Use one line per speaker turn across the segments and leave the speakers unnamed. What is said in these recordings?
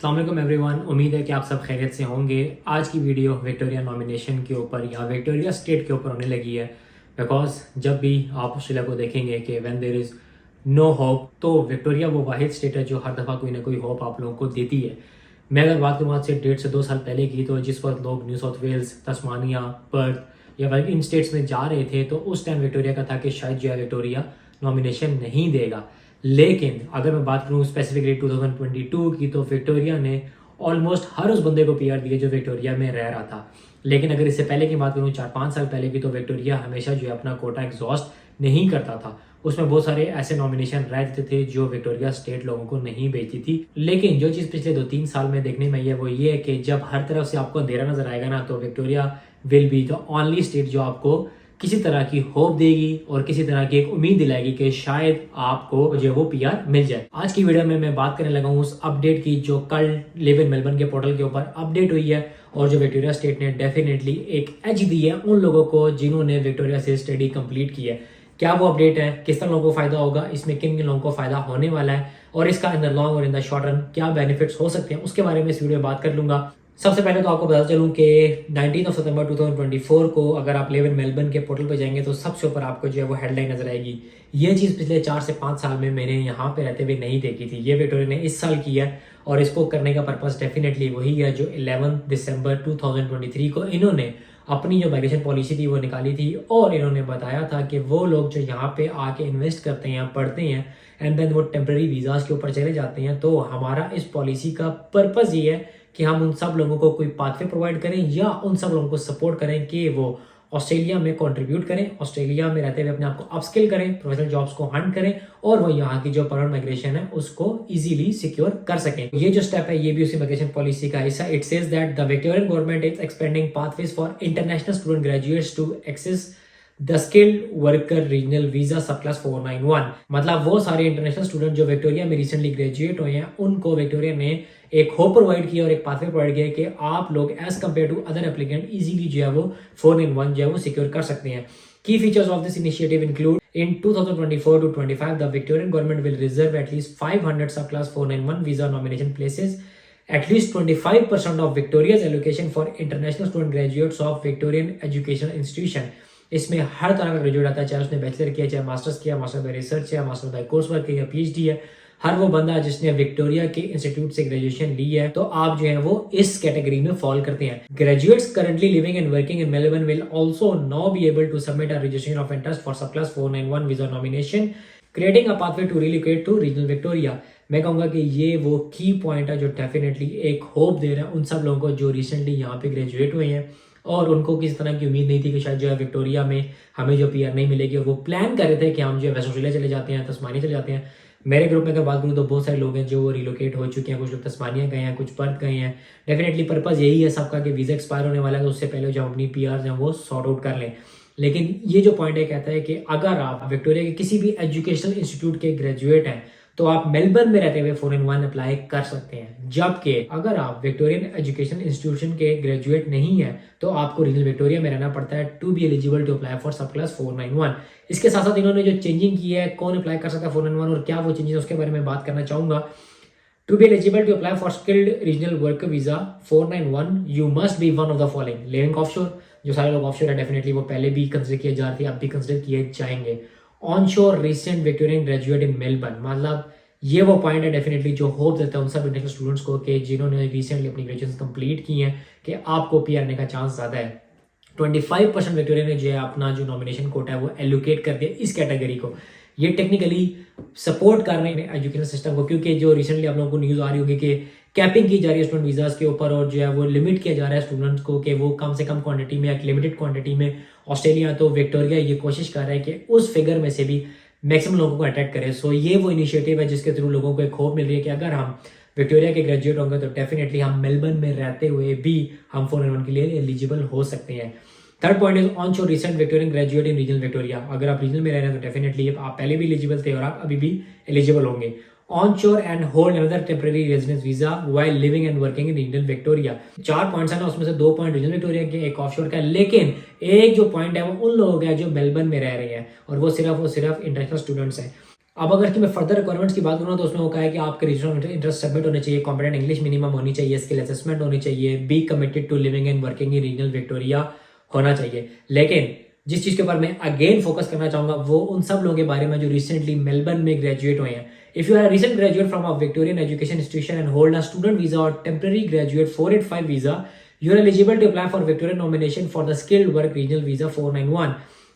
अस्सलाम वालेकुम एवरीवन। उम्मीद है कि आप सब खैरियत से होंगे। आज की वीडियो विक्टोरिया नॉमिनेशन के ऊपर या विक्टोरिया स्टेट के ऊपर होने लगी है, बिकॉज जब भी आप ऑस्ट्रेलिया को देखेंगे कि when there is no hope, तो विक्टोरिया वो वाहिद स्टेट है जो हर दफ़ा कोई ना कोई होप आप लोगों को देती है। मैं अगर बात करूँ आज से 1.5 से 2 साल पहले की, तो जिस वक्त लोग New South Wales, Tasmania, Perth या इन स्टेट्स में जा रहे थे, तो उस टाइम विक्टोरिया का था कि शायद जो है विक्टोरिया नॉमिनेशन नहीं देगा। लेकिन अगर मैं बात करूँ स्पेसिफिकली 2022 की, तो विक्टोरिया ने ऑलमोस्ट हर उस बंदे को पीआर दिए जो विक्टोरिया में रह रहा था। लेकिन अगर इससे पहले की बात करूँ 4-5 साल पहले की, तो विक्टोरिया हमेशा जो है अपना कोटा एग्जॉस्ट नहीं करता था। उसमें बहुत सारे ऐसे नॉमिनेशन रहते थे जो विक्टोरिया स्टेट लोगों को नहीं भेजती थी। लेकिन जो चीज़ पिछले 2-3 साल में देखने में आई है वो ये है कि जब हर तरफ से आपको अंधेरा नजर आएगा ना, तो Victoria will be the only state जो आपको किसी तरह की होप देगी और किसी तरह की एक उम्मीद दिलाएगी कि शायद आपको जो वो पीआर मिल जाए। आज की वीडियो में मैं बात करने लगा हूँ उस अपडेट की जो कल लिव इन मेलबर्न के पोर्टल के ऊपर अपडेट हुई है, और जो विक्टोरिया स्टेट ने डेफिनेटली एक एज दी है उन लोगों को जिन्होंने विक्टोरिया से स्टडी कंप्लीट की है। क्या वो अपडेट है, किस तरह लोगों को फायदा होगा, इसमें किन किन लोगों को फायदा होने वाला है, और इसका इन द लॉन्ग और इन द शॉर्ट रन क्या बेनिफिट्स हो सकते हैं, उसके बारे में इस वीडियो में बात कर लूंगा। सबसे पहले तो आपको बता चलूं कि 19 सितंबर 2024 को अगर आप लिव इन मेलबर्न के पोर्टल पर जाएंगे तो सबसे ऊपर आपको जो है वो हेडलाइन नजर आएगी। ये चीज़ पिछले 4 से 5 साल में मैंने यहाँ पे रहते हुए नहीं देखी थी। ये विक्टोरिया ने इस साल की है, और इसको करने का पर्पस डेफिनेटली वही है जो 11 दिसंबर 2023 को इन्होंने अपनी जो माइग्रेशन पॉलिसी थी वो निकाली थी, और इन्होंने बताया था कि वो लोग जो यहाँ पे आके इन्वेस्ट करते हैं, पढ़ते हैं, एंड देन वो टेम्प्रेरी वीज़ाज के ऊपर चले जाते हैं, तो हमारा इस पॉलिसी का पर्पस ये है कि हम उन सब लोगों को कोई पाथवे प्रोवाइड करें या उन सब लोगों को सपोर्ट करें कि वो ऑस्ट्रेलिया में कंट्रीब्यूट करें, ऑस्ट्रेलिया में रहते हुए अपने आप को अपस्किल करें, प्रोफेशनल जॉब्स को हंट करें, और वो यहाँ की जो परमानेंट माइग्रेशन है उसको इजीली सिक्योर कर सकें। ये जो स्टेप है ये भी उसी माइग्रेशन पॉलिसी का हिस्सा। It says that the Victorian government is expanding pathways for international student graduates to access the skilled worker regional visa sub class 491। मतलब वो सारे इंटरनेशनल स्टूडेंट जो विक्टोरिया में रिसेंटली ग्रेजुएट हुए हैं उनको विक्टोरिया ने एक होप प्रोवाइड किया और एक पाथवे प्रोवाइड किया कि आप लोग as compare to other applicant easily जो है वो 4-in-1 जो है वो सिक्योर कर सकते हैं। Key features of this initiative include in 2024 to 25 the Victorian government will reserve at least 500 subclass 491 visa nomination places. At least 25% of Victoria's allocation for international student graduates of Victorian educational institution. इसमें हर तरह का graduate आता है, चाहे उसने bachelor किया, चाहे masters किया, मास्टर बाय रिसर्च है, मास्टर बाय कोर्स वर्क किया, पीएचडी है। हर वो बंदा जिसने विक्टोरिया के इंस्टीट्यूट से ग्रेजुएशन ली है, तो आप जो है वो इस कैटेगरी में फॉल करते हैं। Graduates currently living and working in Melbourne will also now be able to submit a registration of interest for सब class 491 visa nomination, creating a pathway to relocate to regional Victoria. मैं कहूंगा कि ये वो की point है जो definitely एक होप दे रहा है उन सब लोगों को जो रिसेंटली यहाँ पे ग्रेजुएट हुए हैं और उनको किसी तरह की उम्मीद नहीं थी कि शायद जो है विक्टोरिया में हमें जो पीआर नहीं मिलेगी, और वो प्लान कर रहे थे कि हम जो है वेस्ट ऑस्ट्रेलिया चले जाते हैं, तस्मानिया चले जाते हैं। मेरे ग्रुप में अगर बात करूँ तो बहुत सारे लोग हैं जो रिलोकेट हो चुके हैं, कुछ लोग तस्मानिया गए हैं, कुछ पर्थ गए हैं। डेफिनेटली पर्पस यही है सबका कि वीज़ा एक्सपायर होने वाला है, तो उससे पहले जो अपनी पीआर हैं वो सॉर्ट आउट कर लें। लेकिन ये जो पॉइंट है कहता है कि अगर आप विक्टोरिया के किसी भी एजुकेशनल इंस्टीट्यूट के ग्रेजुएट हैं तो आप मेलबर्न में रहते हुए 4-in-1 अप्लाई कर सकते हैं, जबकि अगर आप विक्टोरियन एजुकेशन इंस्टीट्यूशन के ग्रेजुएट नहीं है तो आपको रीजनल विक्टोरिया में रहना पड़ता है to be eligible to apply for सब क्लास 491। इसके साथ साथ इन्होंने जो चेंजिंग की है, कौन अप्लाई कर सकता है 491 और क्या वो चेंजेस, उसके बारे में बात करना चाहूंगा। To be eligible to apply for skilled regional worker visa 491, you must be one of the following: living offshore, जो सारे लोग ऑफशोर है डेफिनेटली वो पहले भी कंसिडर किए जा रहे थे, अब भी कंसिडर किए जाएंगे। Onshore recent Victorian graduate in Melbourne, मतलब ये वो पॉइंट है डेफिनेटली जो होप देता है उन सब इंटरनेशनल स्टूडेंट्स को कि जिन्होंने रिसेंटली अपनी ग्रेजुएशन कंप्लीट की है कि आपको पीआर आने का चांस ज़्यादा है। 25% विक्टोरिया ने जो है अपना जो नॉमिनेशन कोटा है वो एलोकेट कर दिया इस कैटेगरी को। ये टेक्निकली सपोर्ट कर रहे हैं एजुकेशन सिस्टम को, क्योंकि जो रिसेंटली आप लोगों को न्यूज़ आ रही होगी कि कैपिंग की जा रही है स्टूडेंट वीज़ाज के ऊपर, और जो है वो लिमिट किया जा रहा है स्टूडेंट्स को कि वो कम से कम क्वांटिटी में या लिमिटेड क्वांटिटी में ऑस्ट्रेलिया, तो विक्टोरिया ये कोशिश कर रहा है कि उस फिगर में से भी मैक्सिमम लोगों को अट्रैक्ट करे। सो ये वो इनिशिएटिव है जिसके थ्रू लोगों को एक होप मिल रही है कि अगर हम विक्टोरिया के ग्रेजुएट होंगे तो डेफिनेटली हम मेलबर्न में रहते हुए भी हम 4-in-1 के लिए एलिजिबल हो सकते हैं। Third point is on show recent Victorian graduate in regional Victoria. अगर आप रीजनल में रह रहे हैं तो डेफिनेटली आप पहले भी एलिजिबल थे और आप अभी भी एलिजिबल होंगे। ऑन शोर and hold another temporary residence visa while living and working in regional Victoria. 4 points है ना, उसमें से 2 पॉइंट रीजनल विक्टोरिया के, एक ऑफशोर का, लेकिन एक जो पॉइंट है वो उन लोगों का जो मेलबर्न में रह रहे हैं और वो सिर्फ इंटरनेशनल स्टूडेंट्स हैं। अब अगर इसकी मैं फर्दर रिक्वायरमेंट्स की बात करूँ तो उसमें वो कहा है कि आपके रीजनल इंटरेस्ट सबमिट होने चाहिए, कॉम्पिटेंट इंग्लिश मिनिमम होनी चाहिए, स्किल असेसमेंट होनी चाहिए, be committed to living and working in regional Victoria होना चाहिए। लेकिन जिस चीज़ के ऊपर मैं अगेन फोकस करना चाहूँगा वो उन सब लोगों के बारे में जो रिसेंटली मेलबर्न में ग्रेजुएट हुए हैं। If you are recent graduate from a Victorian education institution and hold a student visa और temporary graduate 485 visa, you are eligible to apply for Victorian nomination for the skilled work regional visa 491.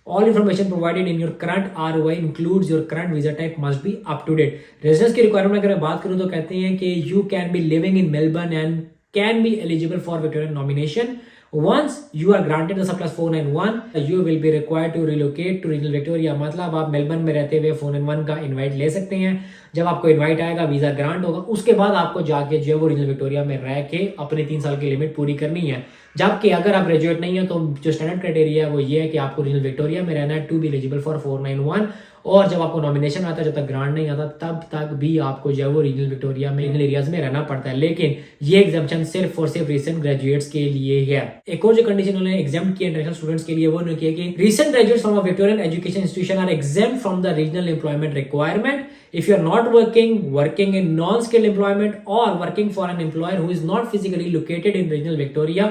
All information provided in your current ROI includes your current visa type must be up to date. Residence की requirement अगर मैं बात करूँ तो कहते हैं कि you can be living in Melbourne and can be eligible for Victorian nomination. Once you are granted the surplus 491, you will be required to relocate to regional Victoria. मतलब आप मेलबर्न में रहते हुए 491 का इनवाइट ले सकते हैं। जब आपको इनवाइट आएगा, वीजा ग्रांट होगा, उसके बाद आपको जाके जो है वो रीजनल विक्टोरिया में रह के अपनी 3 साल की लिमिट पूरी करनी है। जबकि अगर आप ग्रेजुएट नहीं है तो जो स्टैंडर्ड क्राइटेरिया है वो ये है कि आपको रीजनल विक्टोरिया में रहना है टू बी एलिजिबल फॉर 491। और जब आपको नॉमिनेशन आता है, जब तक ग्रांट नहीं आता तब तक भी आपको जो है वो रीजनल विक्टोरिया में रीजनल एरियाज में रहना पड़ता है। लेकिन ये एग्जाम्पशन सिर्फ और सिर्फ रिसेंट ग्रेजुएट्स के लिए है। एक और जो कंडीशन उन्होंने एग्जाम की इंटरनेशनल स्टूडेंट्स के लिए वो उन्होंने किया कि recent graduates from a Victorian education institution are exempt from the regional employment requirement if you are not working in non-skilled employment or working for an employer who is not physically located in regional Victoria,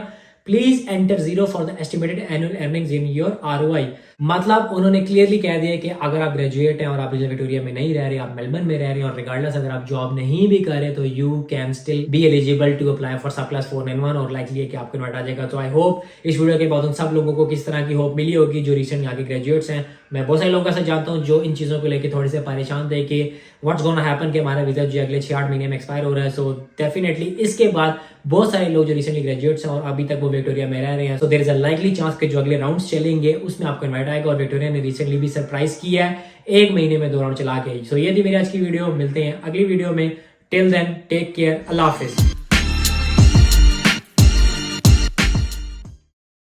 please enter 0 for the estimated annual earnings in your ROI। मतलब उन्होंने clearly कह दिया कि अगर आप graduate हैं और आप रीजनल विक्टोरिया में नहीं रह रहे, आप मेलबर्न में रह रहे हैं और रिगार्डलेस अगर आप जॉब नहीं भी कर रहे तो you can still be eligible to apply for surplus 491 और लाइकली है कि आपको इनवाइट आ जाएगा। तो आई होप इस वीडियो के बाद उन सब लोगों को किस तरह की होप मिली होगी जो रिसेंट यहाँ के ग्रेजुएट्स हैं। मैं बहुत सारे लोगों से जानता हूँ जो इन चीज़ों को लेकर थोड़े से परेशान थे कि व्हाट्स गोना हैपन कि हमारा वीजा जो अगले 6-8 महीने में एक्सपायर हो रहा है। सो डेफिनेटली इसके बाद बहुत सारे लोग जो रिसेंटली ग्रेजुएट्स हैं और अभी तक वो विक्टोरिया में रह रहे हैं, so there is a likely chance कि जो अगले राउंड्स चलेंगे उसमें आपको इनवाइट आएगा। और विक्टोरिया ने रिसेंटली भी सरप्राइज किया है 1 महीने में 2 राउंड चला के। सो ये थी मेरी आज की वीडियो, मिलते हैं अगली वीडियो में। टिल देन टेक केयर, अल्लाह हाफिज।